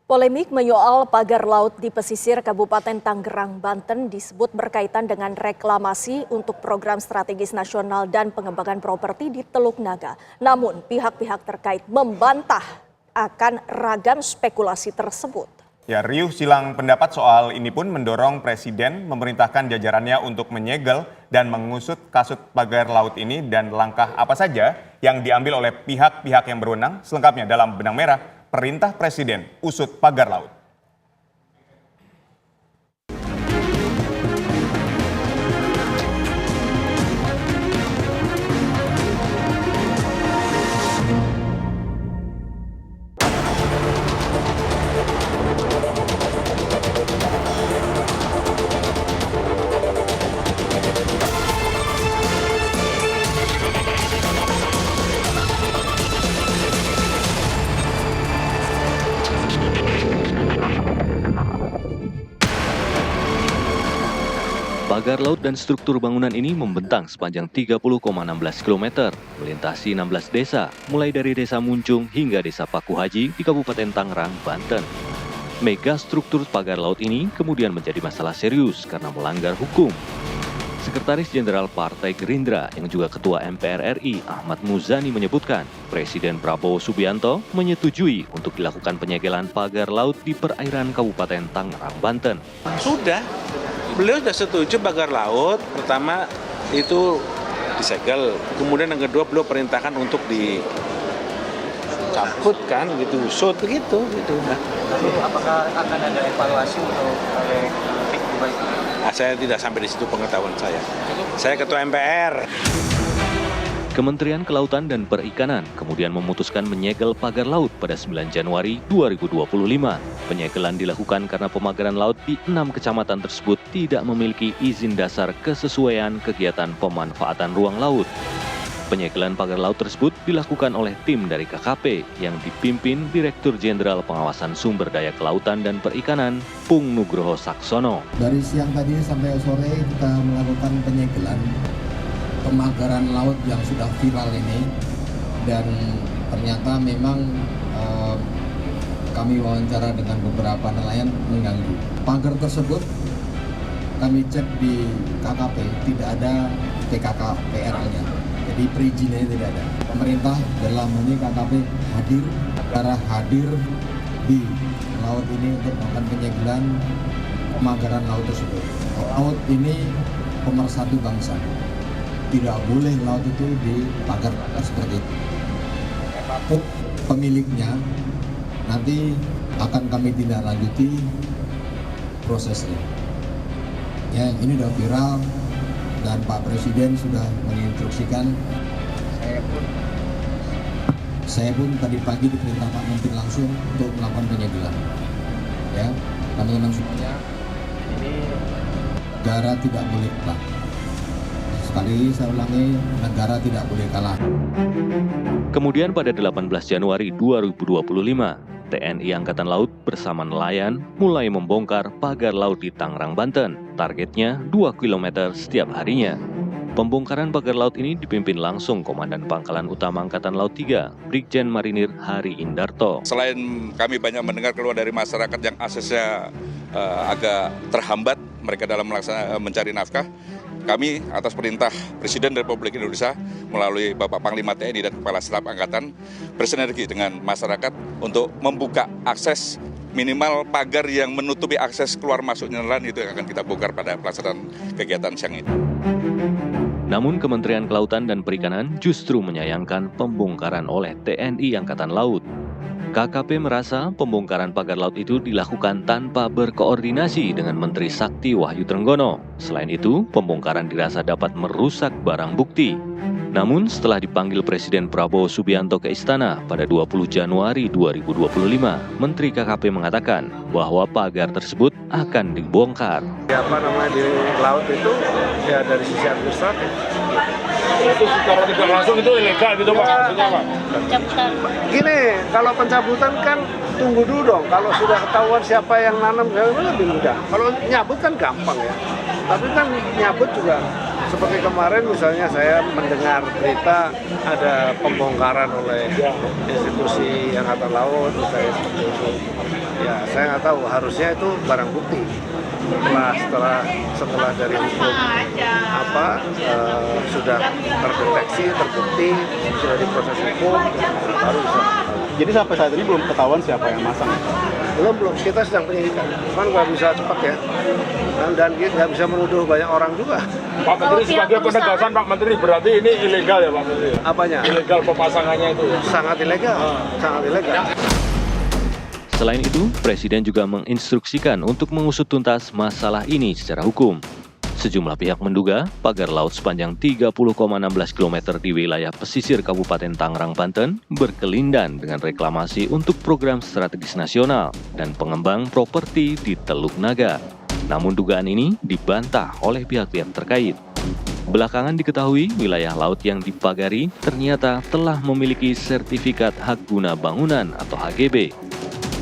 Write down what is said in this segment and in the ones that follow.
Polemik menyoal pagar laut di pesisir Kabupaten Tangerang, Banten disebut berkaitan dengan reklamasi untuk program strategis nasional dan pengembangan properti di Teluk Naga. Namun pihak-pihak terkait membantah akan ragam spekulasi tersebut. Ya, riuh silang pendapat soal ini pun mendorong Presiden memerintahkan jajarannya untuk menyegel dan mengusut kasus pagar laut ini dan langkah apa saja yang diambil oleh pihak-pihak yang berwenang. Selengkapnya dalam Benang Merah, Perintah Presiden usut pagar laut. Pagar laut dan struktur bangunan ini membentang sepanjang 30,16 km, melintasi 16 desa, mulai dari Desa Muncung hingga Desa Paku Haji di Kabupaten Tangerang, Banten. Mega struktur pagar laut ini kemudian menjadi masalah serius karena melanggar hukum. Sekretaris Jenderal Partai Gerindra yang juga Ketua MPR RI Ahmad Muzani menyebutkan, Presiden Prabowo Subianto menyetujui untuk dilakukan penyegelan pagar laut di perairan Kabupaten Tangerang, Banten. Sudah. Beliau sudah setuju pagar laut, pertama itu disegel, kemudian yang kedua beliau perintahkan untuk dicabut kan, gitu, usut begitu. Nah. Apakah akan ada evaluasi untuk Saya tidak sampai di situ pengetahuan saya. Saya Ketua MPR. Kementerian Kelautan dan Perikanan kemudian memutuskan menyegel pagar laut pada 9 Januari 2025. Penyegelan dilakukan karena pemagaran laut di 6 kecamatan tersebut tidak memiliki izin dasar kesesuaian kegiatan pemanfaatan ruang laut. Penyegelan pagar laut tersebut dilakukan oleh tim dari KKP yang dipimpin Direktur Jenderal Pengawasan Sumber Daya Kelautan dan Perikanan, Pung Nugroho Saksono. Dari siang tadi sampai sore kita melakukan penyegelan pemagaran laut yang sudah viral ini, dan ternyata memang kami wawancara dengan beberapa nelayan mengganggu. Pagar tersebut kami cek di KKP tidak ada PKKPR-nya, jadi perizinannya tidak ada. Pemerintah dalam ini KKP hadir di laut ini untuk melakukan penyegelan pemagaran laut tersebut. Laut ini pemersatu bangsa. Tidak boleh laut itu dipagar seperti itu. Pemiliknya nanti akan kami tindak lanjuti prosesnya. Ya, ini sudah viral dan Pak Presiden sudah menginstruksikan. Saya pun tadi pagi diperintah Pak Menteri langsung untuk melakukan penyegelan. Ya, teman-teman semuanya, ini negara tidak boleh kalah. Sekali saya ulangi, negara tidak boleh kalah. Kemudian pada 18 Januari 2025, TNI Angkatan Laut bersama nelayan mulai membongkar pagar laut di Tangerang, Banten. Targetnya 2 km setiap harinya. Pembongkaran pagar laut ini dipimpin langsung Komandan Pangkalan Utama Angkatan Laut 3, Brigjen Marinir Hari Indarto. Selain kami banyak mendengar keluar dari masyarakat yang aksesnya agak terhambat, mereka dalam mencari nafkah, kami atas perintah Presiden Republik Indonesia melalui Bapak Panglima TNI dan Kepala Staf Angkatan bersinergi dengan masyarakat untuk membuka akses minimal pagar yang menutupi akses keluar masuk nelayan, itu yang akan kita bongkar pada pelaksanaan kegiatan siang ini. Namun Kementerian Kelautan dan Perikanan justru menyayangkan pembongkaran oleh TNI Angkatan Laut. KKP merasa pembongkaran pagar laut itu dilakukan tanpa berkoordinasi dengan Menteri Sakti Wahyu Trenggono. Selain itu, pembongkaran dirasa dapat merusak barang bukti. Namun setelah dipanggil Presiden Prabowo Subianto ke istana pada 20 Januari 2025, Menteri KKP mengatakan bahwa pagar tersebut akan dibongkar. Di laut itu ya dari sisi administratif. Itu secara tidak langsung itu ilegal gitu Pak? Maksudnya Pak? Pencabutan. Gini, kalau pencabutan kan tunggu dulu dong. Kalau sudah ketahuan siapa yang nanam, lebih mudah. Kalau nyabut kan gampang ya. Tapi kan nyabut juga seperti kemarin misalnya saya mendengar berita ada pembongkaran oleh institusi Angkatan Laut misalnya seperti itu. Ya saya nggak tahu, harusnya itu barang bukti. Setelah dari hukum sudah terdeteksi, terbukti, sudah diproses hukum, baru bisa. Jadi sampai saat ini belum ketahuan siapa yang masang? Belum, kita sedang penyidikan. Cuman nggak bisa cepat ya. Dan nggak bisa menuduh banyak orang juga. Pak Menteri, sebagai penegasan Pak Menteri, berarti ini ilegal ya Pak Menteri? Apanya? Ilegal pemasangannya itu. Sangat ilegal, sangat ilegal. Selain itu, Presiden juga menginstruksikan untuk mengusut tuntas masalah ini secara hukum. Sejumlah pihak menduga pagar laut sepanjang 30,16 km di wilayah pesisir Kabupaten Tangerang, Banten berkelindan dengan reklamasi untuk program strategis nasional dan pengembang properti di Teluk Naga. Namun dugaan ini dibantah oleh pihak-pihak terkait. Belakangan diketahui wilayah laut yang dipagari ternyata telah memiliki sertifikat hak guna bangunan atau HGB.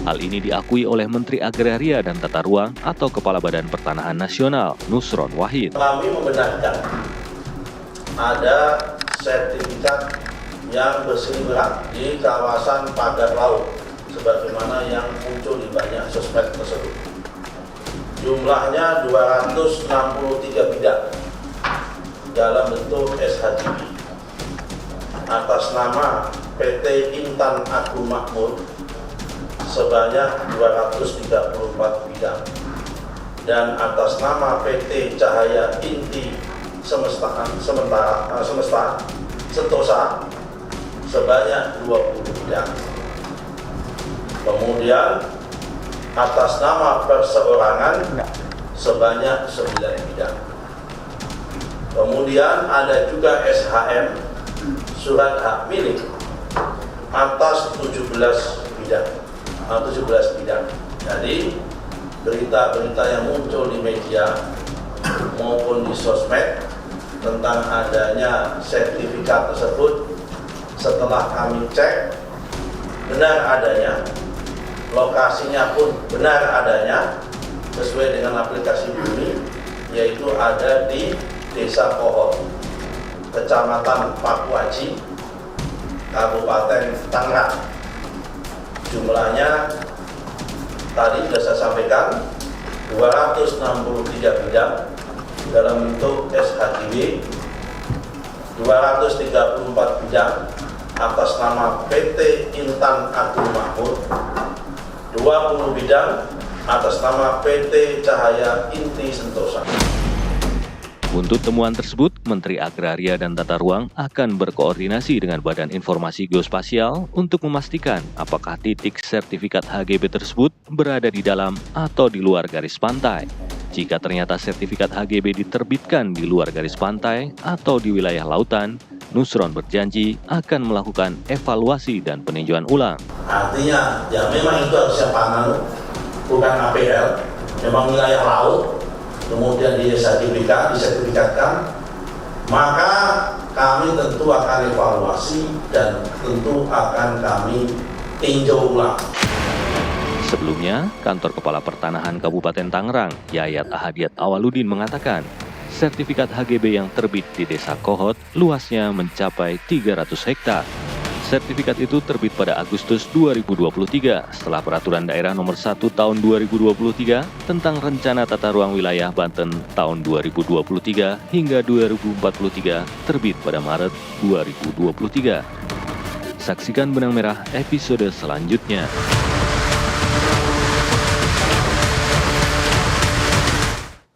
Hal ini diakui oleh Menteri Agraria dan Tata Ruang atau Kepala Badan Pertanahan Nasional, Nusron Wahid. Kami membenarkan ada sertifikat yang berseliweran di kawasan pagar laut, sebagaimana yang muncul di banyak sosmed tersebut. Jumlahnya 263 bidang dalam bentuk SHGB atas nama PT Intan Agung Makmur sebanyak 234 bidang dan atas nama PT Cahaya Inti Semesta Sentosa sebanyak 20 bidang. Kemudian atas nama perseorangan sebanyak 9 bidang. Kemudian ada juga SHM surat hak milik atas 17 bidang. Jadi berita-berita yang muncul di media maupun di sosmed tentang adanya sertifikat tersebut, setelah kami cek benar adanya, lokasinya pun benar adanya sesuai dengan aplikasi Bumi, yaitu ada di Desa Pohon, Kecamatan Pakuhaji, Kabupaten Tangerang. Jumlahnya tadi sudah saya sampaikan 263 bidang dalam bentuk SHGB, 234 bidang atas nama PT Intan Agung Makmur, 20 bidang atas nama PT Cahaya Inti Sentosa. Untuk temuan tersebut, Menteri Agraria dan Tata Ruang akan berkoordinasi dengan Badan Informasi Geospasial untuk memastikan apakah titik sertifikat HGB tersebut berada di dalam atau di luar garis pantai. Jika ternyata sertifikat HGB diterbitkan di luar garis pantai atau di wilayah lautan, Nusron berjanji akan melakukan evaluasi dan peninjauan ulang. Artinya, ya memang itu harusnya pangan, bukan APL, memang wilayah laut, kemudian disertifikatkan, maka kami tentu akan evaluasi dan tentu akan kami tinjau ulang. Sebelumnya, Kantor Kepala Pertanahan Kabupaten Tangerang, Yayat Ahadiat Awaludin mengatakan, sertifikat HGB yang terbit di Desa Kohot luasnya mencapai 300 hektar. Sertifikat itu terbit pada Agustus 2023 setelah Peraturan Daerah Nomor 1 Tahun 2023 tentang Rencana Tata Ruang Wilayah Banten tahun 2023 hingga 2043 terbit pada Maret 2023. Saksikan Benang Merah episode selanjutnya.